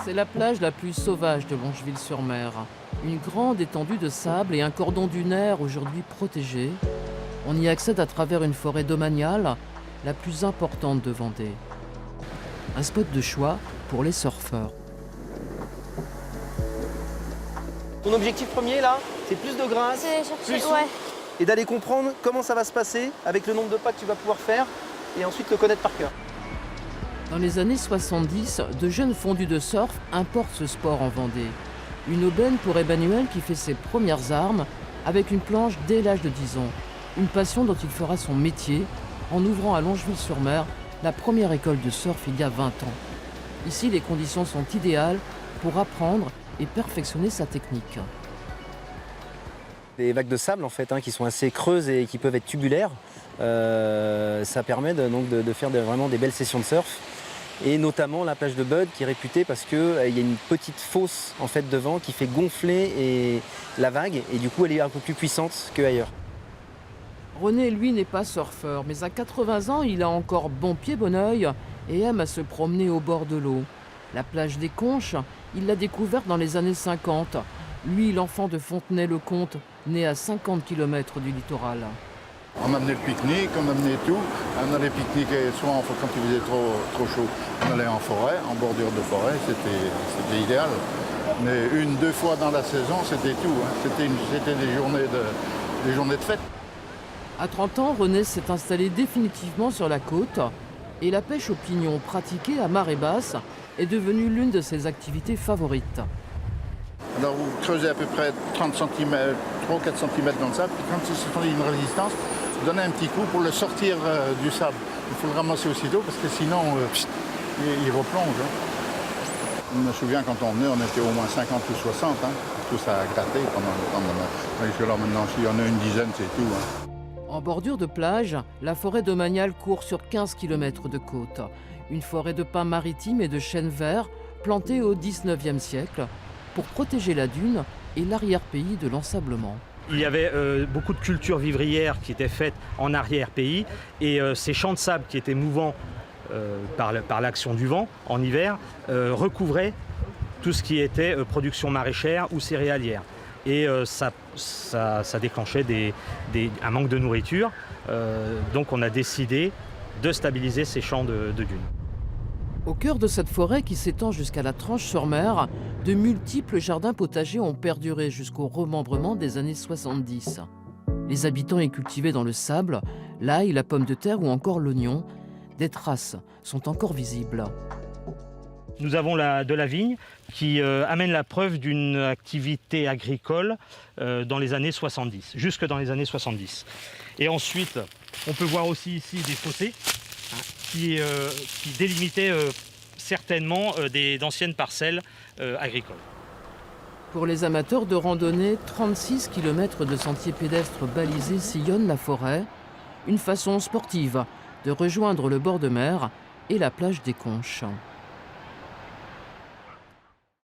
C'est la plage la plus sauvage de Longeville-sur-Mer. Une grande étendue de sable et un cordon dunaire aujourd'hui protégé. On y accède à travers une forêt domaniale, la plus importante de Vendée. Un spot de choix pour les surfeurs. Ton objectif premier là, c'est plus de grâce, C'est chercher, plus ouais. et d'aller comprendre comment ça va se passer avec le nombre de pas que tu vas pouvoir faire et ensuite le connaître par cœur. Dans les années 70, de jeunes fondus de surf importent ce sport en Vendée. Une aubaine pour Emmanuel qui fait ses premières armes avec une planche dès l'âge de 10 ans. Une passion dont il fera son métier en ouvrant à Longeville-sur-Mer la première école de surf il y a 20 ans. Ici, les conditions sont idéales pour apprendre et perfectionner sa technique. Les vagues de sable en fait, qui sont assez creuses et qui peuvent être tubulaires, ça permet de faire vraiment des belles sessions de surf. Et notamment la plage de Bud qui est réputée parce qu'il y a une petite fosse en fait, de vent qui fait gonfler la vague et du coup elle est un peu plus puissante qu'ailleurs. René, lui, n'est pas surfeur, mais à 80 ans, il a encore bon pied, bon oeil et aime à se promener au bord de l'eau. La plage des Conches, il l'a découverte dans les années 50. Lui, l'enfant de Fontenay-le-Comte, né à 50 km du littoral. On amenait le pique-nique, on amenait tout. On allait pique-niquer soit quand il faisait trop chaud, on allait en forêt, en bordure de forêt, c'était idéal. Mais 1-2 fois dans la saison, c'était tout. C'était des journées de fête. À 30 ans, René s'est installé définitivement sur la côte et la pêche au pignon pratiquée à marée basse est devenue l'une de ses activités favorites. Alors vous creusez à peu près 30 cm, 3-4 cm dans le sable, puis quand il se fait une résistance, vous donnez un petit coup pour le sortir du sable. Il faut le ramasser aussitôt parce que sinon il replonge. Je me souviens quand on venait, on était au moins 50 ou 60, tout ça a gratté pendant parce que là maintenant, s'il y en a une dizaine, c'est tout. En bordure de plage, la forêt domaniale court sur 15 km de côte. Une forêt de pins maritimes et de chênes verts plantée au XIXe siècle pour protéger la dune et l'arrière-pays de l'ensablement. Il y avait beaucoup de cultures vivrières qui étaient faites en arrière-pays et ces champs de sable qui étaient mouvants par l'action du vent en hiver recouvraient tout ce qui était production maraîchère ou céréalière. Et ça déclenchait un manque de nourriture. Donc on a décidé de stabiliser ces champs de dunes. Au cœur de cette forêt qui s'étend jusqu'à la Tranche-sur-Mer, de multiples jardins potagers ont perduré jusqu'au remembrement des années 70. Les habitants y cultivaient dans le sable l'ail, la pomme de terre ou encore l'oignon. Des traces sont encore visibles. Nous avons de la vigne qui amène la preuve d'une activité agricole dans les années 70, jusque dans les années 70. Et ensuite, on peut voir aussi ici des fossés qui délimitaient certainement d'anciennes parcelles agricoles. Pour les amateurs de randonnée, 36 km de sentiers pédestres balisés sillonnent la forêt. Une façon sportive de rejoindre le bord de mer et la plage des Conches.